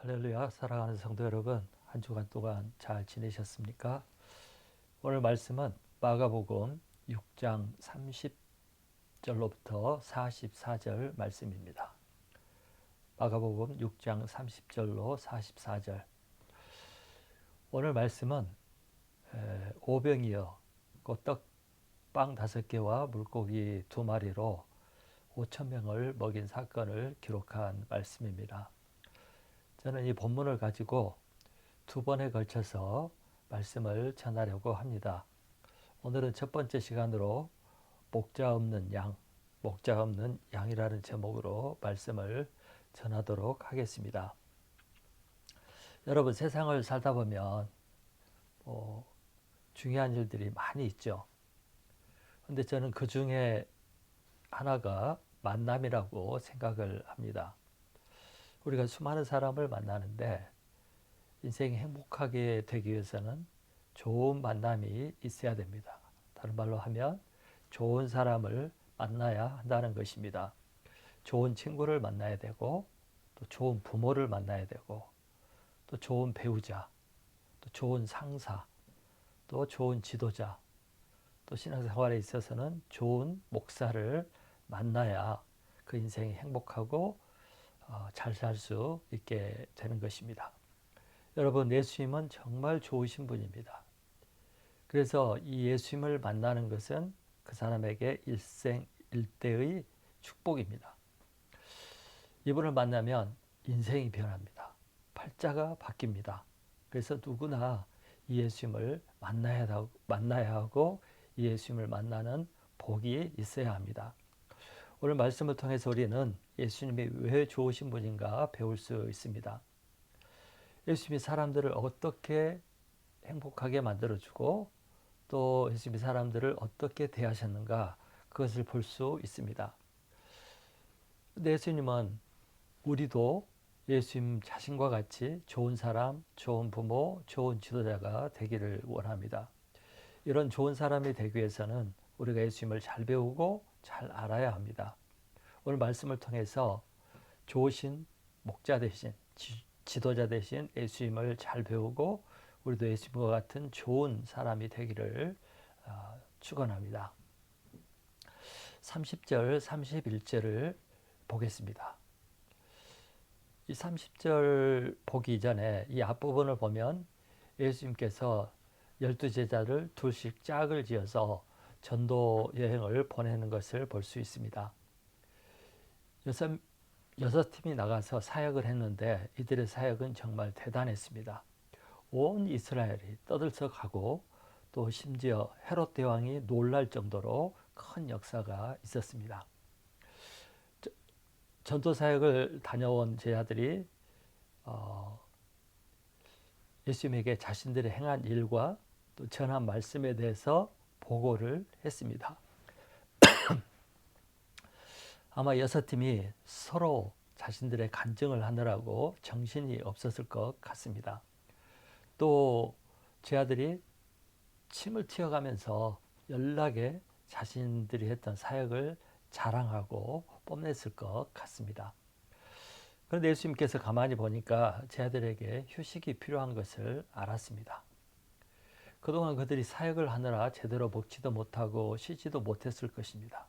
할렐루야, 사랑하는 성도 여러분, 한 주간 동안 잘 지내셨습니까? 오늘 말씀은 마가복음 6장 30절로부터 44절 말씀입니다. 마가복음 6장 30절로 44절. 오늘 말씀은 오병이어 떡빵 5개와 물고기 2마리로 5천 명을 먹인 사건을 기록한 말씀입니다. 저는 이 본문을 가지고 2번에 걸쳐서 말씀을 전하려고 합니다. 오늘은 첫 번째 시간으로 목자 없는 양이라는 제목으로 말씀을 전하도록 하겠습니다. 여러분, 세상을 살다 보면 중요한 일들이 많이 있죠. 근데 저는 그 중에 하나가 만남이라고 생각을 합니다. 우리가 수많은 사람을 만나는데 인생이 행복하게 되기 위해서는 좋은 만남이 있어야 됩니다. 다른 말로 하면 좋은 사람을 만나야 한다는 것입니다. 좋은 친구를 만나야 되고, 또 좋은 부모를 만나야 되고, 또 좋은 배우자, 또 좋은 상사, 또 좋은 지도자, 또 신앙생활에 있어서는 좋은 목사를 만나야 그 인생이 행복하고 잘 살 수 있게 되는 것입니다. 여러분, 예수님은 정말 좋으신 분입니다. 그래서 이 예수님을 만나는 것은 그 사람에게 일생일대의 축복입니다. 이분을 만나면 인생이 변합니다. 팔자가 바뀝니다. 그래서 누구나 이 예수님을 만나야 하고 이 예수님을 만나는 복이 있어야 합니다. 오늘 말씀을 통해서 우리는 예수님이 왜 좋으신 분인가 배울 수 있습니다. 예수님이 사람들을 어떻게 행복하게 만들어주고 또 예수님이 사람들을 어떻게 대하셨는가 그것을 볼 수 있습니다. 근데 예수님은 우리도 예수님 자신과 같이 좋은 사람, 좋은 부모, 좋은 지도자가 되기를 원합니다. 이런 좋은 사람이 되기 위해서는 우리가 예수님을 잘 배우고 잘 알아야 합니다. 오늘 말씀을 통해서 좋으신 목자 대신 지도자 대신 예수님을 잘 배우고 우리도 예수님과 같은 좋은 사람이 되기를 축원합니다. 30절, 31절을 보겠습니다. 이 30절 보기 전에 이 앞부분을 보면 예수님께서 12제자를 둘씩 짝을 지어서 전도 여행을 보내는 것을 볼 수 있습니다. 여섯 팀이 나가서 사역을 했는데 이들의 사역은 정말 대단했습니다. 온 이스라엘이 떠들썩하고 또 심지어 헤롯 대왕이 놀랄 정도로 큰 역사가 있었습니다. 전도 사역을 다녀온 제자들이 예수님에게 자신들이 행한 일과 또 전한 말씀에 대해서 보고를 했습니다. 아마 6팀이 서로 자신들의 간증을 하느라고 정신이 없었을 것 같습니다. 또 제 아들이 침을 튀어가면서 연락에 자신들이 했던 사역을 자랑하고 뽐냈을 것 같습니다. 그런데 예수님께서 가만히 보니까 제 아들에게 휴식이 필요한 것을 알았습니다. 그동안 그들이 사역을 하느라 제대로 먹지도 못하고 쉬지도 못했을 것입니다.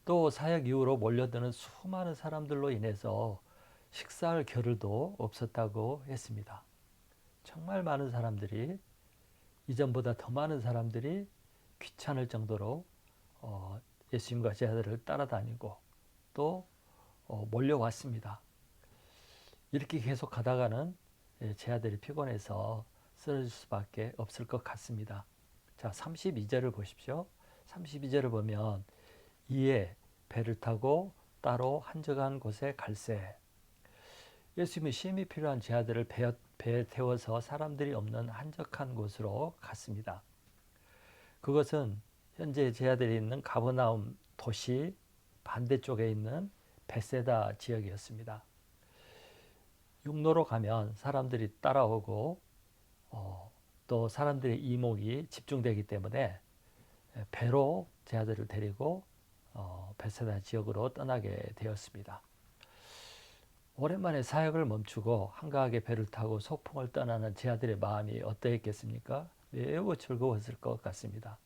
또 사역 이후로 몰려드는 수많은 사람들로 인해서 식사할 겨를도 없었다고 했습니다. 정말 많은 사람들이 이전보다 더 많은 사람들이 귀찮을 정도로 예수님과 제자들을 따라다니고 또 몰려왔습니다. 이렇게 계속 가다가는 제자들이 피곤해서 쓰러질 수밖에 없을 것 같습니다. 자, 32절을 보십시오. 32절을 보면 이에 배를 타고 따로 한적한 곳에 갈새. 예수님이 쉼이 필요한 제자들을 배에 태워서 사람들이 없는 한적한 곳으로 갔습니다. 그것은 현재 제자들이 있는 가버나움 도시 반대쪽에 있는 베세다 지역이었습니다. 육로로 가면 사람들이 따라오고 또 사람들의 이목이 집중되기 때문에 배로 제자들을 데리고 베세다 지역으로 떠나게 되었습니다. 오랜만에 사역을 멈추고 한가하게 배를 타고 소풍을 떠나는 제 아들의 마음이 어떠했겠습니까? 매우 즐거웠을 것 같습니다.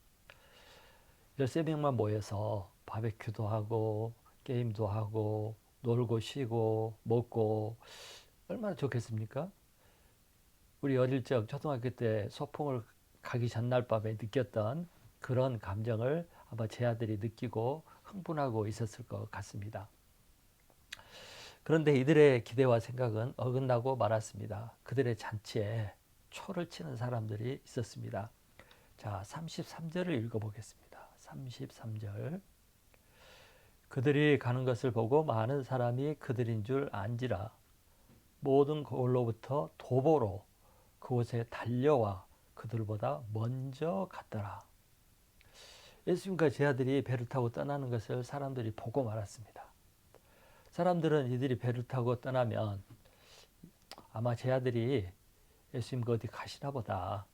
13명만 모여서 바베큐도 하고 게임도 하고 놀고 쉬고 먹고 얼마나 좋겠습니까? 우리 어릴 적 초등학교 때 소풍을 가기 전날 밤에 느꼈던 그런 감정을 아마 제 아들이 느끼고 흥분하고 있었을 것 같습니다. 그런데 이들의 기대와 생각은 어긋나고 말았습니다. 그들의 잔치에 초를 치는 사람들이 있었습니다. 자, 33절을 읽어보겠습니다. 33절. 그들이 가는 것을 보고 많은 사람이 그들인 줄 안지라. 모든 거울로부터 도보로 그곳에 달려와 그들보다 먼저 갔더라. 예수님과 제 아들이 배를 타고 떠나는 것을 사람들이 보고 말았습니다. 사람들은 이들이 배를 타고 떠나면 아마 제 아들이 예수님과 어디 가시나 보다,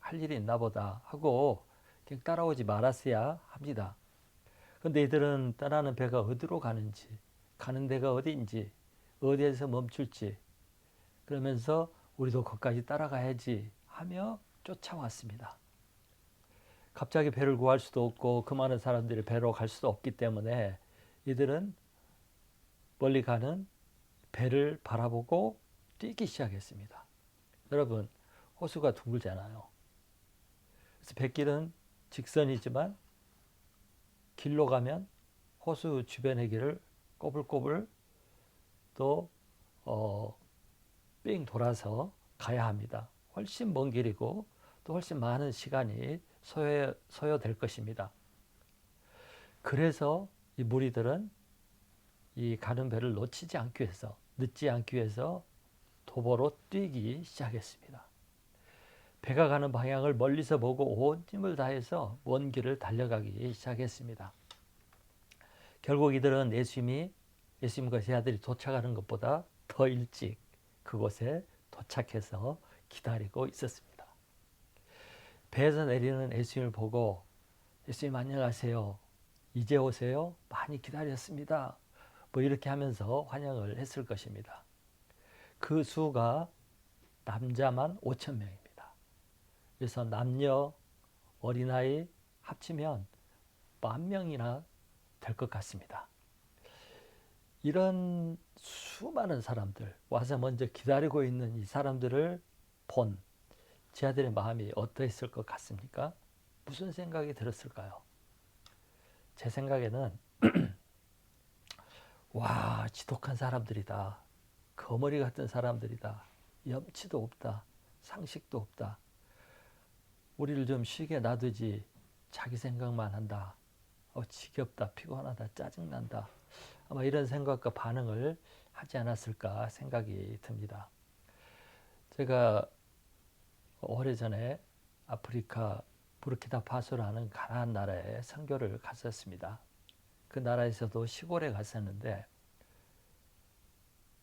할 일이 있나 보다 하고 그냥 따라오지 말았어야 합니다. 그런데 이들은 떠나는 배가 어디로 가는지, 가는 데가 어디인지, 어디에서 멈출지, 그러면서 우리도 거기까지 따라가야지 하며 쫓아왔습니다. 갑자기 배를 구할 수도 없고 그 많은 사람들이 배로 갈 수도 없기 때문에 이들은 멀리 가는 배를 바라보고 뛰기 시작했습니다. 여러분, 호수가 둥글잖아요. 그래서 뱃길은 직선이지만 길로 가면 호수 주변의 길을 꼬불꼬불 또 삥 돌아서 가야 합니다. 훨씬 먼 길이고 또 훨씬 많은 시간이 소요될 것입니다. 그래서 이 무리들은 이 가는 배를 놓치지 않기 위해서, 늦지 않기 위해서 도보로 뛰기 시작했습니다. 배가 가는 방향을 멀리서 보고 온 힘을 다해서 먼 길을 달려가기 시작했습니다. 결국 이들은 예수님과 제 아들이 도착하는 것보다 더 일찍 그곳에 도착해서 기다리고 있었습니다. 배에서 내리는 예수님을 보고 예수님 안녕하세요. 이제 오세요? 많이 기다렸습니다. 뭐 이렇게 하면서 환영을 했을 것입니다. 그 수가 남자만 5천 명입니다. 그래서 남녀, 어린아이 합치면 10,000명이나 될 것 같습니다. 이런 수많은 사람들, 와서 먼저 기다리고 있는 이 사람들을 본 제 아들의 마음이 어떠했을 것 같습니까? 무슨 생각이 들었을까요? 제 생각에는 와, 지독한 사람들이다. 거머리 같은 사람들이다. 염치도 없다. 상식도 없다. 우리를 좀 쉬게 놔두지. 자기 생각만 한다. 지겹다. 피곤하다. 짜증난다. 아마 이런 생각과 반응을 하지 않았을까 생각이 듭니다. 제가 오래전에 아프리카 부르키나파소라는 가나안 나라에 선교를 갔었습니다. 그 나라에서도 시골에 갔었는데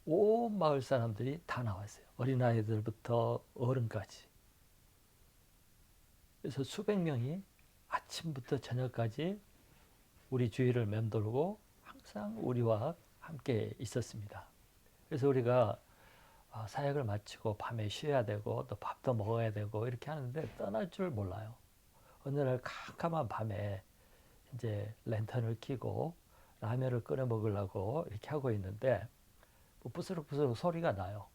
온 마을 사람들이 다 나왔어요. 어린아이들부터 어른까지. 그래서 수백 명이 아침부터 저녁까지 우리 주위를 맴돌고 항상 우리와 함께 있었습니다. 그래서 우리가 사역을 마치고 밤에 쉬어야 되고 또 밥도 먹어야 되고 이렇게 하는데 떠날 줄 몰라요. 어느 날 캄캄한 밤에 이제 랜턴을 켜고 라면을 끓여 먹으려고 이렇게 하고 있는데 뭐 부스럭부스럭 소리가 나요.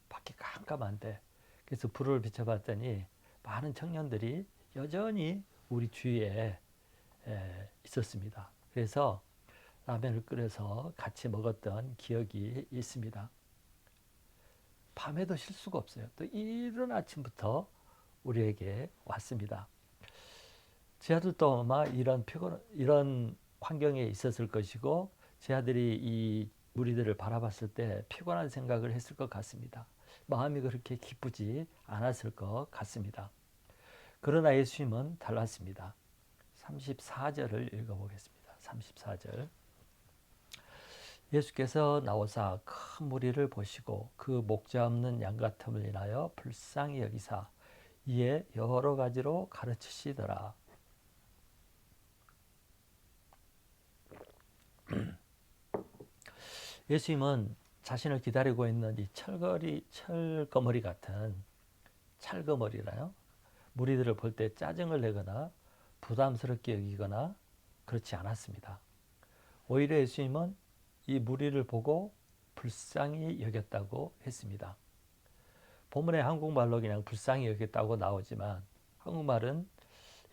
밖이 깜깜한데. 그래서 불을 비춰봤더니 많은 청년들이 여전히 우리 주위에 있었습니다. 그래서 라면을 끓여서 같이 먹었던 기억이 있습니다. 밤에도 쉴 수가 없어요. 또 이른 아침부터 우리에게 왔습니다. 제 아들도 아마 이런 환경에 있었을 것이고 제 아들이 이 무리들을 바라봤을 때 피곤한 생각을 했을 것 같습니다. 마음이 그렇게 기쁘지 않았을 것 같습니다. 그러나 예수님은 달랐습니다. 34절을 읽어보겠습니다. 34절. 예수께서 나오사 큰 무리를 보시고 그 목자 없는 양 같음을 인하여 불쌍히 여기사 이에 여러 가지로 가르치시더라. 예수님은 자신을 기다리고 있는 이 철거머리 같은 찰거머리라요. 무리들을 볼 때 짜증을 내거나 부담스럽게 여기거나 그렇지 않았습니다. 오히려 예수님은 이 무리를 보고 불쌍히 여겼다고 했습니다. 본문에 한국말로 그냥 불쌍히 여겼다고 나오지만 한국말은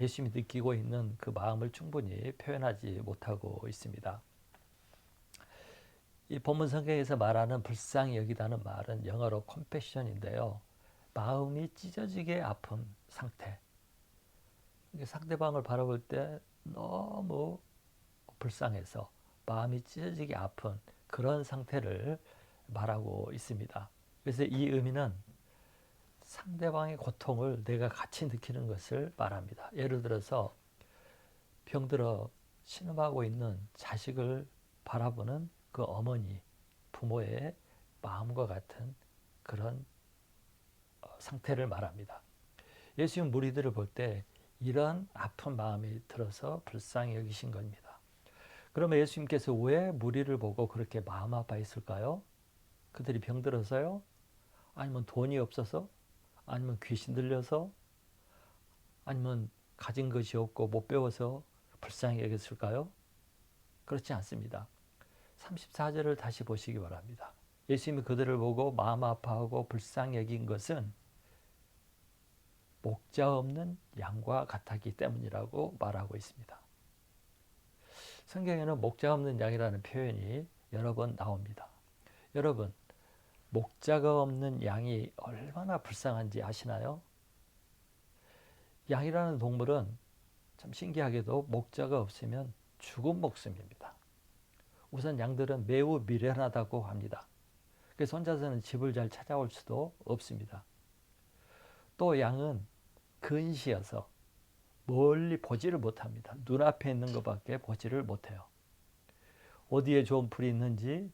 예수님이 느끼고 있는 그 마음을 충분히 표현하지 못하고 있습니다. 이 본문 성경에서 말하는 불쌍히 여기다는 말은 영어로 compassion인데요. 마음이 찢어지게 아픈 상태. 상대방을 바라볼 때 너무 불쌍해서 마음이 찢어지게 아픈 그런 상태를 말하고 있습니다. 그래서 이 의미는 상대방의 고통을 내가 같이 느끼는 것을 말합니다. 예를 들어서 병들어 신음하고 있는 자식을 바라보는 그 어머니, 부모의 마음과 같은 그런 상태를 말합니다. 예수님 무리들을 볼 때 이런 아픈 마음이 들어서 불쌍히 여기신 겁니다. 그러면 예수님께서 왜 무리를 보고 그렇게 마음 아파했을까요? 그들이 병들어서요? 아니면 돈이 없어서? 아니면 귀신 들려서? 아니면 가진 것이 없고 못 배워서 불쌍히 여겼을까요? 그렇지 않습니다. 34절을 다시 보시기 바랍니다. 예수님이 그들을 보고 마음 아파하고 불쌍히 여긴 것은 목자 없는 양과 같았기 때문이라고 말하고 있습니다. 성경에는 목자 없는 양이라는 표현이 여러 번 나옵니다. 여러분, 목자가 없는 양이 얼마나 불쌍한지 아시나요? 양이라는 동물은 참 신기하게도 목자가 없으면 죽은 목숨입니다. 우선 양들은 매우 미련하다고 합니다. 그래서 혼자서는 집을 잘 찾아올 수도 없습니다. 또 양은 근시여서 멀리 보지를 못합니다. 눈앞에 있는 것밖에 보지를 못해요. 어디에 좋은 풀이 있는지,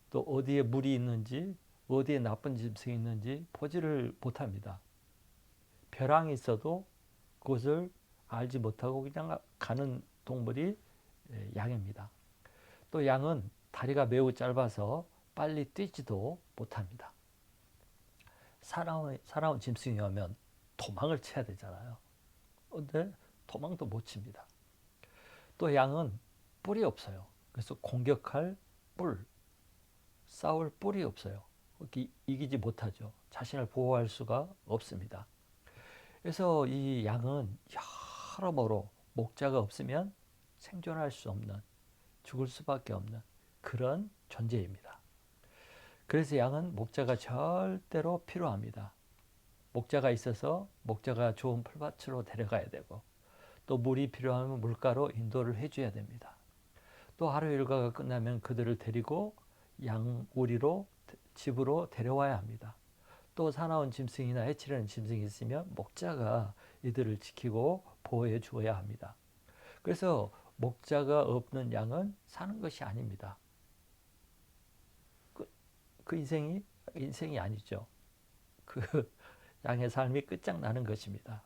또 어디에 물이 있는지, 어디에 나쁜 짐승이 있는지 보지를 못합니다. 벼랑이 있어도 그것을 알지 못하고 그냥 가는 동물이 양입니다. 또 양은 다리가 매우 짧아서 빨리 뛰지도 못합니다. 사나운 짐승이 오면 도망을 쳐야 되잖아요. 근데 도망도 못 칩니다. 또 양은 뿔이 없어요. 그래서 공격할 싸울 뿔이 없어요. 이기지 못하죠. 자신을 보호할 수가 없습니다. 그래서 이 양은 여러모로 목자가 없으면 생존할 수 없는, 죽을 수밖에 없는 그런 존재입니다. 그래서 양은 목자가 절대로 필요합니다. 목자가 있어서 목자가 좋은 풀밭으로 데려가야 되고, 또 물이 필요하면 물가로 인도를 해줘야 됩니다. 또 하루 일과가 끝나면 그들을 데리고 양우리로 집으로 데려와야 합니다. 또 사나운 짐승이나 해치려는 짐승이 있으면 목자가 이들을 지키고 보호해 주어야 합니다. 그래서 목자가 없는 양은 사는 것이 아닙니다. 그 인생이 아니죠. 그 양의 삶이 끝장나는 것입니다.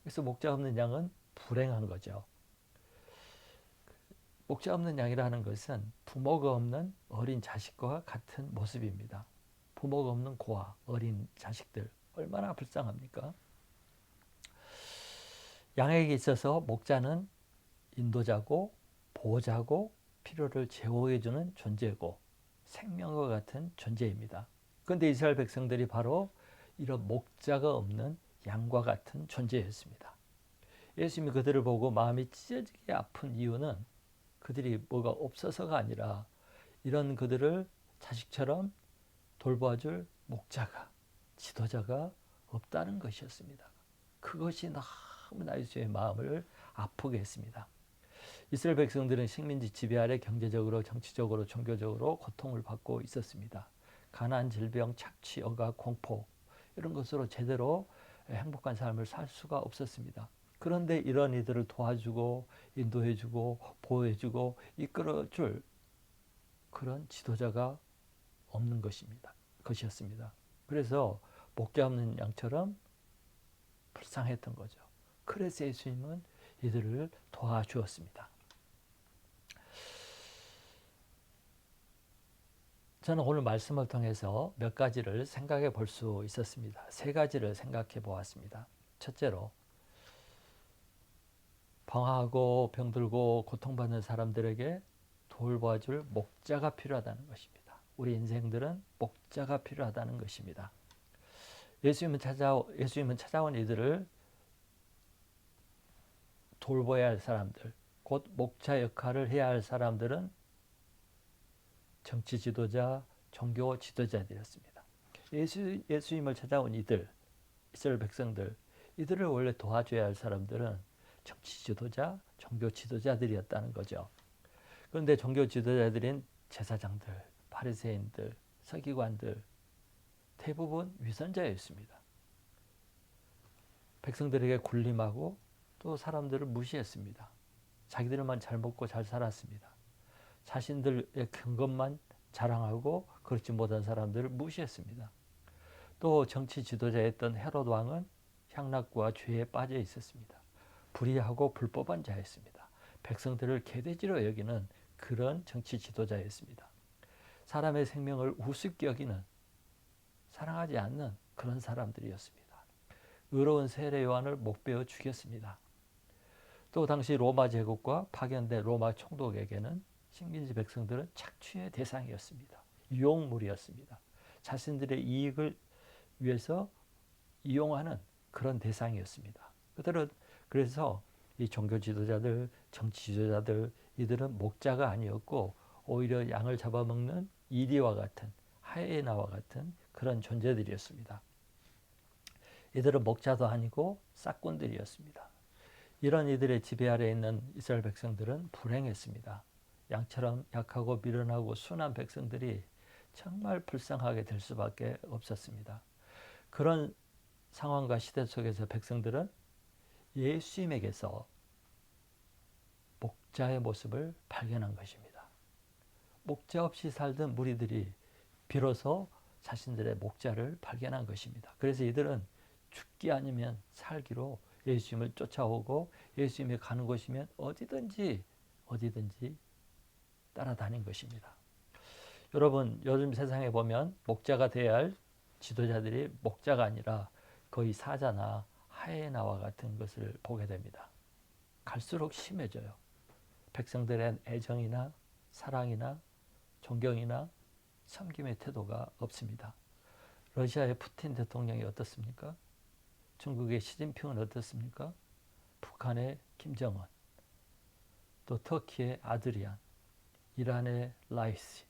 그래서 목자 없는 양은 불행한 거죠. 목자 없는 양이라는 것은 부모가 없는 어린 자식과 같은 모습입니다. 부모가 없는 고아, 어린 자식들 얼마나 불쌍합니까? 양에게 있어서 목자는 인도자고 보호자고 필요를 제공해주는 존재고 생명과 같은 존재입니다. 그런데 이스라엘 백성들이 바로 이런 목자가 없는 양과 같은 존재였습니다. 예수님이 그들을 보고 마음이 찢어지게 아픈 이유는 그들이 뭐가 없어서가 아니라 이런 그들을 자식처럼 돌봐줄 목자가, 지도자가 없다는 것이었습니다. 그것이 너무나 예수님의 마음을 아프게 했습니다. 이스라엘 백성들은 식민지 지배 아래 경제적으로, 정치적으로, 종교적으로 고통을 받고 있었습니다. 가난, 질병, 착취, 억압, 공포 이런 것으로 제대로 행복한 삶을 살 수가 없었습니다. 그런데 이런 이들을 도와주고 인도해주고 보호해주고 이끌어줄 그런 지도자가 없는 것이었습니다. 그래서 목자 없는 양처럼 불쌍했던 거죠. 그래서 예수님은 이들을 도와주었습니다. 저는 오늘 말씀을 통해서 몇 가지를 생각해 볼 수 있었습니다. 세 가지를 생각해 보았습니다. 첫째로, 방황하고 병들고 고통받는 사람들에게 돌봐줄 목자가 필요하다는 것입니다. 우리 인생들은 목자가 필요하다는 것입니다. 예수님은 찾아온 이들을 돌봐야 할 사람들, 곧 목자 역할을 해야 할 사람들은 정치 지도자, 종교 지도자들이었습니다. 예수님을 찾아온 이들, 이스라엘 백성들, 이들을 원래 도와줘야 할 사람들은 정치 지도자, 종교 지도자들이었다는 거죠. 그런데 종교 지도자들인 제사장들, 바리새인들, 서기관들 대부분 위선자였습니다. 백성들에게 군림하고 또 사람들을 무시했습니다. 자기들만 잘 먹고 잘 살았습니다. 자신들의 큰 것만 자랑하고 그렇지 못한 사람들을 무시했습니다. 또 정치 지도자였던 헤롯 왕은 향락과 죄에 빠져 있었습니다. 불의하고 불법한 자였습니다. 백성들을 개돼지로 여기는 그런 정치 지도자였습니다. 사람의 생명을 우습게 여기는, 사랑하지 않는 그런 사람들이었습니다. 의로운 세례 요한을 목베어 죽였습니다. 또 당시 로마 제국과 파견된 로마 총독에게는 식민지 백성들은 착취의 대상이었습니다. 유용물이었습니다. 자신들의 이익을 위해서 이용하는 그런 대상이었습니다. 그들은 그래서 이 종교 지도자들, 정치 지도자들, 이들은 목자가 아니었고 오히려 양을 잡아먹는 이리와 같은, 하이에나와 같은 그런 존재들이었습니다. 이들은 목자도 아니고 싹꾼들이었습니다. 이런 이들의 지배 아래 있는 이스라엘 백성들은 불행했습니다. 양처럼 약하고 미련하고 순한 백성들이 정말 불쌍하게 될 수밖에 없었습니다. 그런 상황과 시대 속에서 백성들은 예수님에게서 목자의 모습을 발견한 것입니다. 목자 없이 살던 무리들이 비로소 자신들의 목자를 발견한 것입니다. 그래서 이들은 죽기 아니면 살기로 예수님을 쫓아오고 예수님이 가는 곳이면 어디든지 따라다닌 것입니다. 여러분, 요즘 세상에 보면 목자가 되어야 할 지도자들이 목자가 아니라 거의 사자나 하이에나와 같은 것을 보게 됩니다. 갈수록 심해져요. 백성들의 애정이나 사랑이나 존경이나 섬김의 태도가 없습니다. 러시아의 푸틴 대통령이 어떻습니까? 중국의 시진핑은 어떻습니까? 북한의 김정은, 또 터키의 아드리안, 이란의 라이시,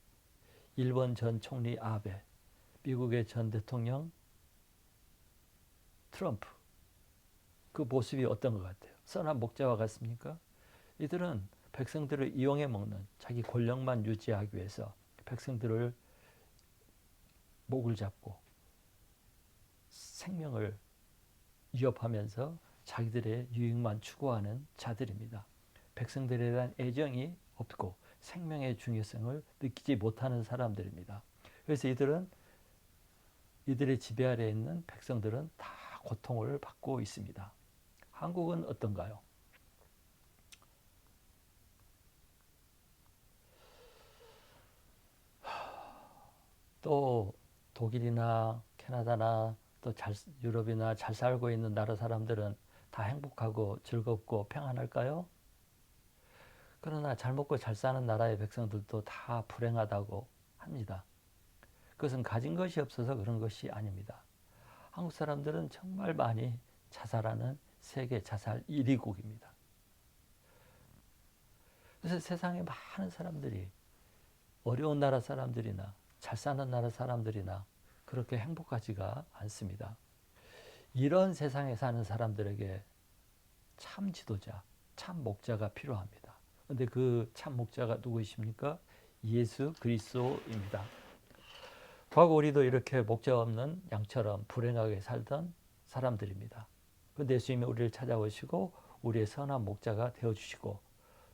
일본 전 총리 아베, 미국의 전 대통령 트럼프, 그 모습이 어떤 것 같아요? 선한 목자와 같습니까? 이들은 백성들을 이용해 먹는, 자기 권력만 유지하기 위해서 백성들을 목을 잡고 생명을 위협하면서 자기들의 유익만 추구하는 자들입니다. 백성들에 대한 애정이 없고 생명의 중요성을 느끼지 못하는 사람들입니다. 그래서 이들의 지배 아래에 있는 백성들은 다 고통을 받고 있습니다. 한국은 어떤가요? 또 독일이나 캐나다나 또 유럽이나 잘 살고 있는 나라 사람들은 다 행복하고 즐겁고 평안할까요? 그러나 잘 먹고 잘 사는 나라의 백성들도 다 불행하다고 합니다. 그것은 가진 것이 없어서 그런 것이 아닙니다. 한국 사람들은 정말 많이 자살하는 세계 자살 1위국입니다. 그래서 세상에 많은 사람들이 어려운 나라 사람들이나 잘 사는 나라 사람들이나 그렇게 행복하지가 않습니다. 이런 세상에 사는 사람들에게 참 지도자, 참 목자가 필요합니다. 그런데 그 참 목자가 누구이십니까? 예수 그리스도입니다. 과거 우리도 이렇게 목자 없는 양처럼 불행하게 살던 사람들입니다. 그런데 예수님이 우리를 찾아오시고 우리의 선한 목자가 되어주시고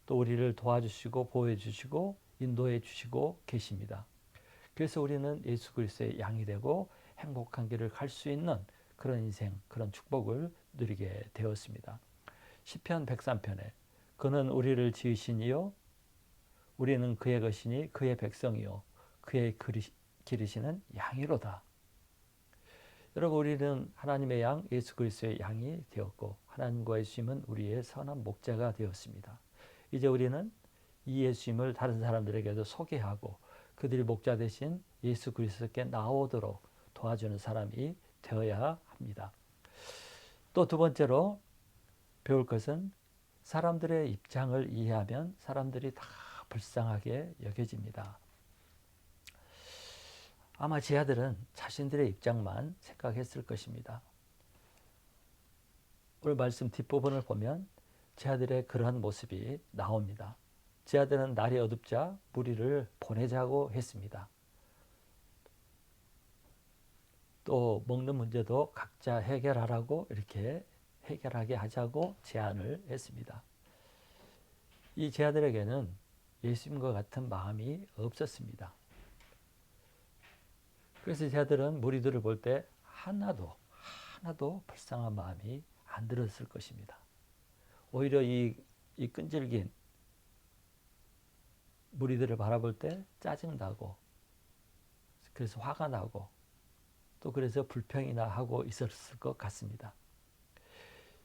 또 우리를 도와주시고 보호해주시고 인도해 주시고 계십니다. 그래서 우리는 예수 그리스도의 양이 되고 행복한 길을 갈 수 있는 그런 인생, 그런 축복을 누리게 되었습니다. 시편 103편에 그는 우리를 지으시니요 우리는 그의 것이니 그의 백성이요 그의 기르시는 양이로다. 여러분, 우리는 하나님의 양 예수 그리스도의 양이 되었고 하나님과 예수님은 우리의 선한 목자가 되었습니다. 이제 우리는 이 예수님을 다른 사람들에게도 소개하고 그들이 목자 대신 예수 그리스도께 나오도록 도와주는 사람이 되어야 합니다. 또 두 번째로 배울 것은 사람들의 입장을 이해하면 사람들이 다 불쌍하게 여겨집니다. 아마 제 아들은 자신들의 입장만 생각했을 것입니다. 오늘 말씀 뒷부분을 보면 제 아들의 그러한 모습이 나옵니다. 제 아들은 날이 어둡자 무리를 보내자고 했습니다. 또 먹는 문제도 각자 해결하라고 이렇게 해결하게 하자고 제안을 했습니다. 이 제 아들에게는 예수님과 같은 마음이 없었습니다. 그래서 제 아들은 무리들을 볼 때 하나도 불쌍한 마음이 안 들었을 것입니다. 오히려 이 끈질긴 무리들을 바라볼 때 짜증나고 그래서 화가 나고 또 그래서 불평이나 하고 있었을 것 같습니다.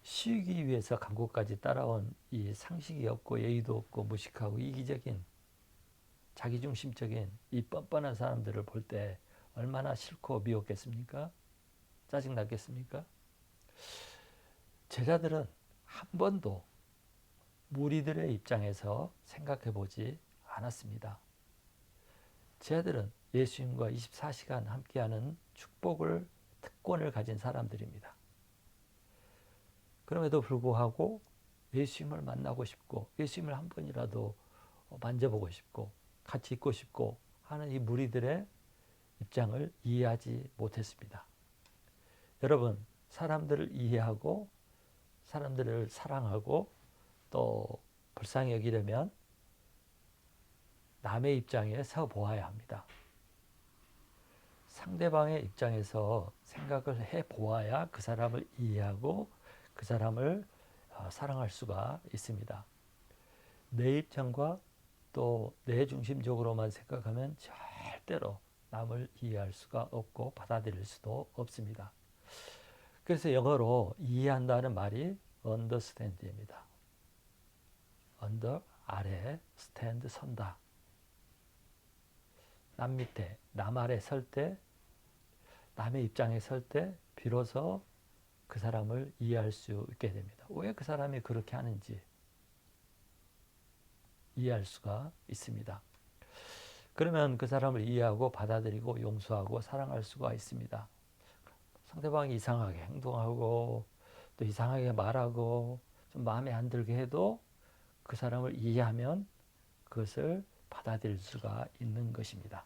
쉬기 위해서 강국까지 따라온 이 상식이 없고 예의도 없고 무식하고 이기적인 자기중심적인 이 뻔뻔한 사람들을 볼 때 얼마나 싫고 미웠겠습니까? 짜증났겠습니까? 제자들은 한 번도 무리들의 입장에서 생각해 보지 않았습니다. 제자들은 예수님과 24시간 함께하는 축복을, 특권을 가진 사람들입니다. 그럼에도 불구하고 예수님을 만나고 싶고 예수님을 한 번이라도 만져보고 싶고 같이 있고 싶고 하는 이 무리들의 입장을 이해하지 못했습니다. 여러분, 사람들을 이해하고 사람들을 사랑하고 또 불쌍히 여기려면 남의 입장에 서 보아야 합니다. 상대방의 입장에서 생각을 해 보아야 그 사람을 이해하고 그 사람을 사랑할 수가 있습니다. 내 입장과 또 내 중심적으로만 생각하면 절대로 남을 이해할 수가 없고 받아들일 수도 없습니다. 그래서 영어로 이해한다는 말이 understand입니다. under, 아래, stand, 선다. 남 밑에, 남 아래 설 때, 남의 입장에 설 때 비로소 그 사람을 이해할 수 있게 됩니다. 왜 그 사람이 그렇게 하는지 이해할 수가 있습니다. 그러면 그 사람을 이해하고 받아들이고 용서하고 사랑할 수가 있습니다. 상대방이 이상하게 행동하고 또 이상하게 말하고 좀 마음에 안 들게 해도 그 사람을 이해하면 그것을 받아들일 수가 있는 것입니다.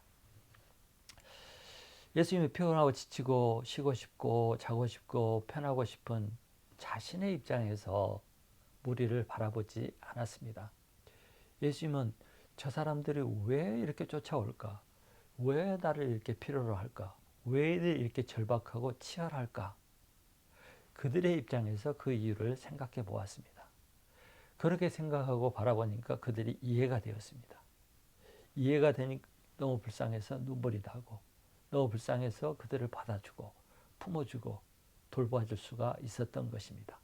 예수님이 피곤하고 지치고 쉬고 싶고 자고 싶고 편하고 싶은 자신의 입장에서 무리를 바라보지 않았습니다. 예수님은 저 사람들이 왜 이렇게 쫓아올까? 왜 나를 이렇게 필요로 할까? 왜 이렇게 절박하고 치열할까? 그들의 입장에서 그 이유를 생각해 보았습니다. 그렇게 생각하고 바라보니까 그들이 이해가 되었습니다. 이해가 되니까 너무 불쌍해서 눈물이 나고 너무 불쌍해서 그들을 받아주고 품어주고 돌봐줄 수가 있었던 것입니다.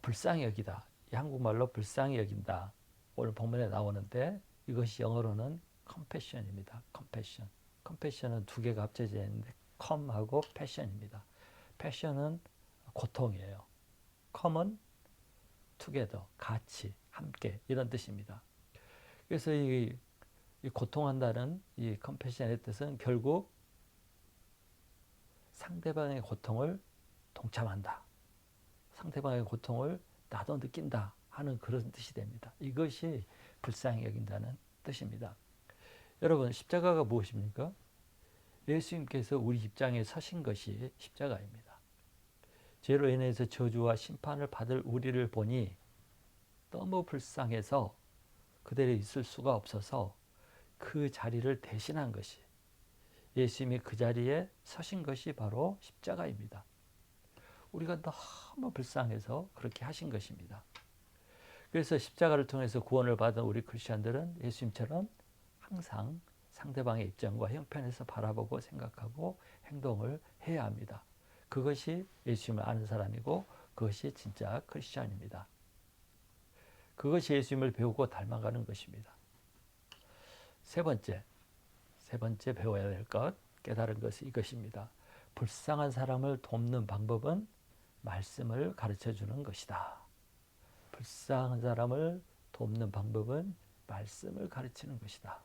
불쌍히 여기다. 이 한국말로 불쌍히 여긴다. 오늘 본문에 나오는데 이것이 영어로는 compassion입니다. compassion. compassion은 두 개가 합쳐져 있는데 come하고 passion입니다. passion은 고통이에요. come은 together, 같이, 함께 이런 뜻입니다. 그래서 이 고통한다는 이 compassion의 뜻은 결국 상대방의 고통을 동참한다. 상대방의 고통을 나도 느낀다 하는 그런 뜻이 됩니다. 이것이 불쌍히 여긴다는 뜻입니다. 여러분, 십자가가 무엇입니까? 예수님께서 우리 입장에 서신 것이 십자가입니다. 죄로 인해서 저주와 심판을 받을 우리를 보니 너무 불쌍해서 그대로 있을 수가 없어서 그 자리를 대신한 것이, 예수님이 그 자리에 서신 것이 바로 십자가입니다. 우리가 너무 불쌍해서 그렇게 하신 것입니다. 그래서 십자가를 통해서 구원을 받은 우리 크리스천들은 예수님처럼 항상 상대방의 입장과 형편에서 바라보고 생각하고 행동을 해야 합니다. 그것이 예수님을 아는 사람이고 그것이 진짜 크리스찬입니다. 그것이 예수님을 배우고 닮아가는 것입니다. 세 번째 배워야 될 것, 깨달은 것은 이것입니다. 불쌍한 사람을 돕는 방법은 말씀을 가르쳐 주는 것이다. 불쌍한 사람을 돕는 방법은 말씀을 가르치는 것이다.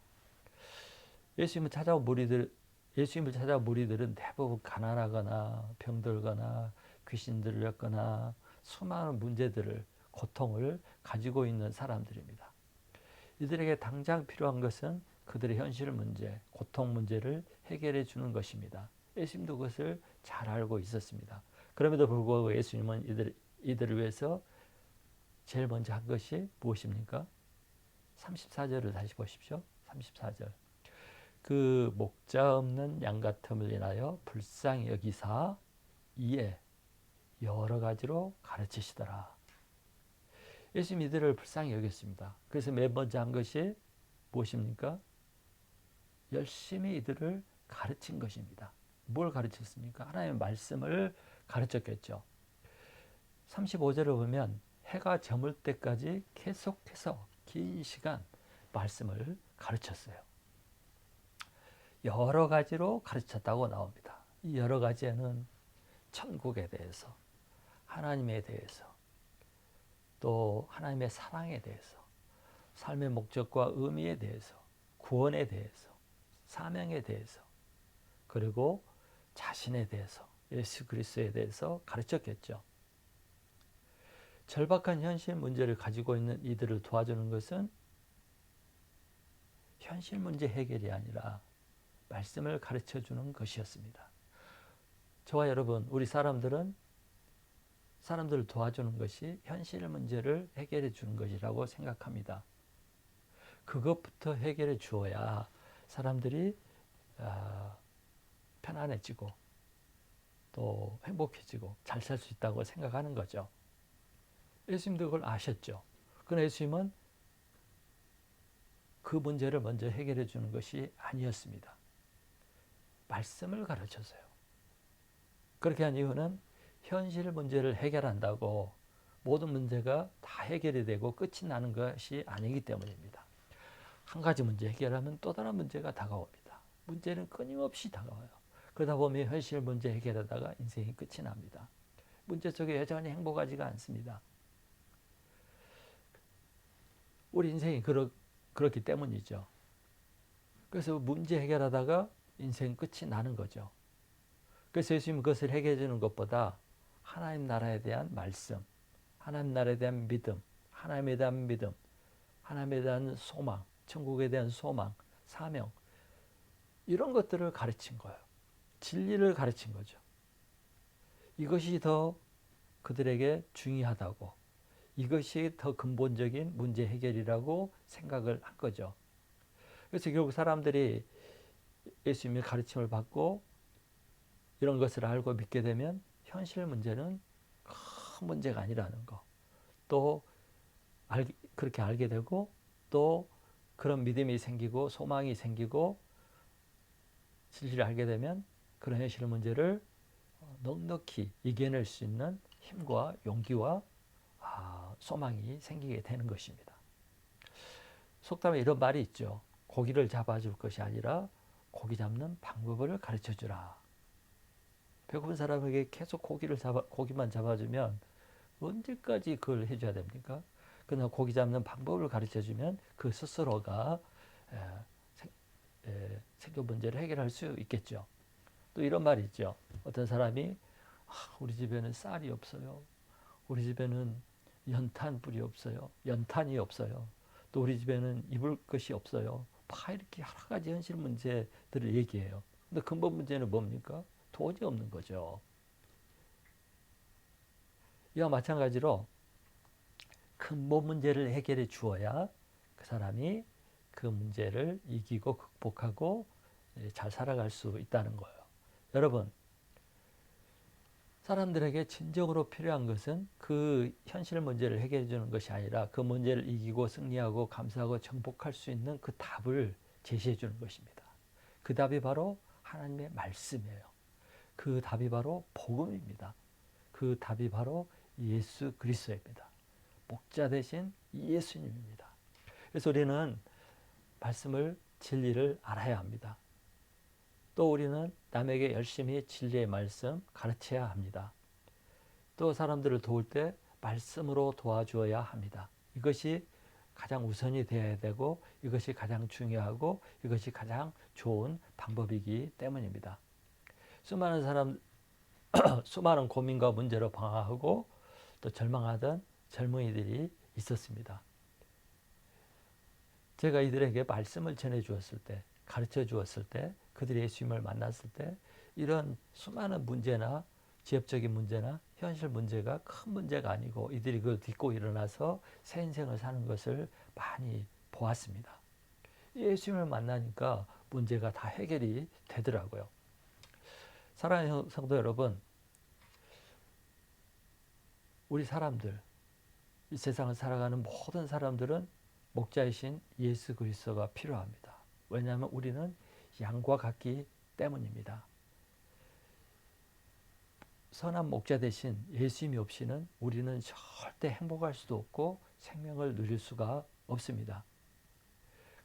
예수님을 찾아온 무리들은 대부분 가난하거나 병들거나 귀신 들렸거나 수많은 문제들을, 고통을 가지고 있는 사람들입니다. 이들에게 당장 필요한 것은 그들의 현실 문제, 고통 문제를 해결해 주는 것입니다. 예수님도 그것을 잘 알고 있었습니다. 그럼에도 불구하고 예수님은 이들을 위해서 제일 먼저 한 것이 무엇입니까? 34절을 다시 보십시오. 34절. 그 목자 없는 양 같음을 인하여 불쌍히 여기사 이에 여러 가지로 가르치시더라. 예수님 이들을 불쌍히 여겼습니다. 그래서 맨 먼저 한 것이 무엇입니까? 열심히 이들을 가르친 것입니다. 뭘 가르쳤습니까? 하나님의 말씀을 가르쳤겠죠. 35절을 보면 해가 저물 때까지 계속해서 긴 시간 말씀을 가르쳤어요. 여러 가지로 가르쳤다고 나옵니다. 이 여러 가지에는 천국에 대해서, 하나님에 대해서, 또 하나님의 사랑에 대해서, 삶의 목적과 의미에 대해서, 구원에 대해서, 사명에 대해서, 그리고 자신에 대해서, 예수 그리스도에 대해서 가르쳤겠죠. 절박한 현실 문제를 가지고 있는 이들을 도와주는 것은 현실 문제 해결이 아니라 말씀을 가르쳐 주는 것이었습니다. 저와 여러분, 우리 사람들을 도와주는 것이 현실 문제를 해결해 주는 것이라고 생각합니다. 그것부터 해결해 주어야 사람들이 편안해지고 또 행복해지고 잘 살 수 있다고 생각하는 거죠. 예수님도 그걸 아셨죠. 그러나 예수님은 그 문제를 먼저 해결해 주는 것이 아니었습니다. 말씀을 가르쳤어요. 그렇게 한 이유는 현실 문제를 해결한다고 모든 문제가 다 해결이 되고 끝이 나는 것이 아니기 때문입니다. 한 가지 문제 해결하면 또 다른 문제가 다가옵니다. 문제는 끊임없이 다가와요. 그러다 보면 현실 문제 해결하다가 인생이 끝이 납니다. 문제 속에 여전히 행복하지가 않습니다. 우리 인생이 그렇기 때문이죠. 그래서 문제 해결하다가 인생 끝이 나는 거죠. 그래서 예수님은 그것을 해결해 주는 것보다 하나님 나라에 대한 말씀, 하나님 나라에 대한 믿음, 하나님에 대한 소망, 천국에 대한 소망, 사명, 이런 것들을 가르친 거예요. 진리를 가르친 거죠. 이것이 더 그들에게 중요하다고, 이것이 더 근본적인 문제 해결이라고 생각을 한 거죠. 그래서 결국 사람들이 예수님의 가르침을 받고 이런 것을 알고 믿게 되면 현실 문제는 큰 문제가 아니라는 거, 또 그렇게 알게 되고 또 그런 믿음이 생기고 소망이 생기고 진리를 알게 되면 그런 현실 문제를 넉넉히 이겨낼 수 있는 힘과 용기와 소망이 생기게 되는 것입니다. 속담에 이런 말이 있죠. 고기를 잡아줄 것이 아니라 고기 잡는 방법을 가르쳐 주라. 배고픈 사람에게 계속 고기만 잡아주면 언제까지 그걸 해줘야 됩니까? 그러나 고기 잡는 방법을 가르쳐 주면 그 스스로가 생존 문제를 해결할 수 있겠죠. 또 이런 말이 있죠. 어떤 사람이 우리 집에는 쌀이 없어요. 우리 집에는 연탄불이 없어요. 연탄이 없어요. 또 우리 집에는 입을 것이 없어요. 이렇게 여러 가지 현실 문제들을 얘기해요. 근데 근본 문제는 뭡니까? 돈이 없는 거죠. 이와 마찬가지로 근본 문제를 해결해 주어야 그 사람이 그 문제를 이기고 극복하고 잘 살아갈 수 있다는 거예요. 여러분, 사람들에게 진정으로 필요한 것은 그 현실 문제를 해결해 주는 것이 아니라 그 문제를 이기고 승리하고 감사하고 정복할 수 있는 그 답을 제시해 주는 것입니다. 그 답이 바로 하나님의 말씀이에요. 그 답이 바로 복음입니다. 그 답이 바로 예수 그리스도입니다. 목자 되신 예수님입니다. 그래서 우리는 말씀을, 진리를 알아야 합니다. 또 우리는 남에게 열심히 진리의 말씀 가르쳐야 합니다. 또 사람들을 도울 때 말씀으로 도와주어야 합니다. 이것이 가장 우선이 되어야 되고 이것이 가장 중요하고 이것이 가장 좋은 방법이기 때문입니다. 수많은 고민과 문제로 방황하고 또 절망하던 젊은이들이 있었습니다. 제가 이들에게 말씀을 전해 주었을 때, 가르쳐 주었을 때, 그들이 예수님을 만났을 때 이런 수많은 문제나 지역적인 문제나 현실 문제가 큰 문제가 아니고 이들이 그걸 딛고 일어나서 새 인생을 사는 것을 많이 보았습니다. 예수님을 만나니까 문제가 다 해결이 되더라고요. 사랑하는 성도 여러분, 우리 사람들, 이 세상을 살아가는 모든 사람들은 목자이신 예수 그리스도가 필요합니다. 왜냐하면 우리는 양과 같기 때문입니다. 선한 목자 대신 예수님이 없이는 우리는 절대 행복할 수도 없고 생명을 누릴 수가 없습니다.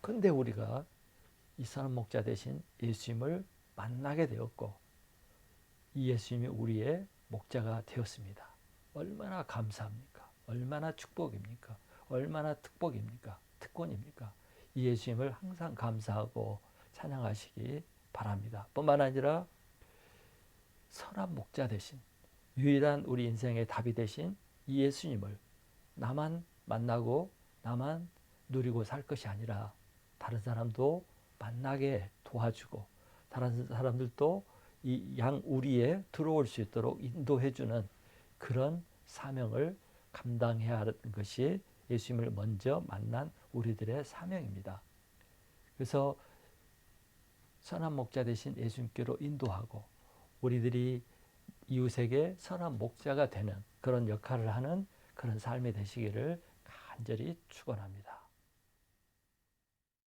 그런데 우리가 이 선한 목자 대신 예수님을 만나게 되었고 이 예수님이 우리의 목자가 되었습니다. 얼마나 감사합니까? 얼마나 축복입니까? 얼마나 특복입니까? 특권입니까? 이 예수님을 항상 감사하고 찬양하시기 바랍니다. 뿐만 아니라 선한 목자 대신 유일한 우리 인생의 답이 되신 이 예수님을 나만 만나고 나만 누리고 살 것이 아니라 다른 사람도 만나게 도와주고 다른 사람들도 이 양 우리에 들어올 수 있도록 인도해주는 그런 사명을 감당해야 하는 것이 예수님을 먼저 만난 우리들의 사명입니다. 그래서 선한 목자 대신 예수님께로 인도하고 우리들이 이웃에게 선한 목자가 되는 그런 역할을 하는 그런 삶이 되시기를 간절히 축원합니다.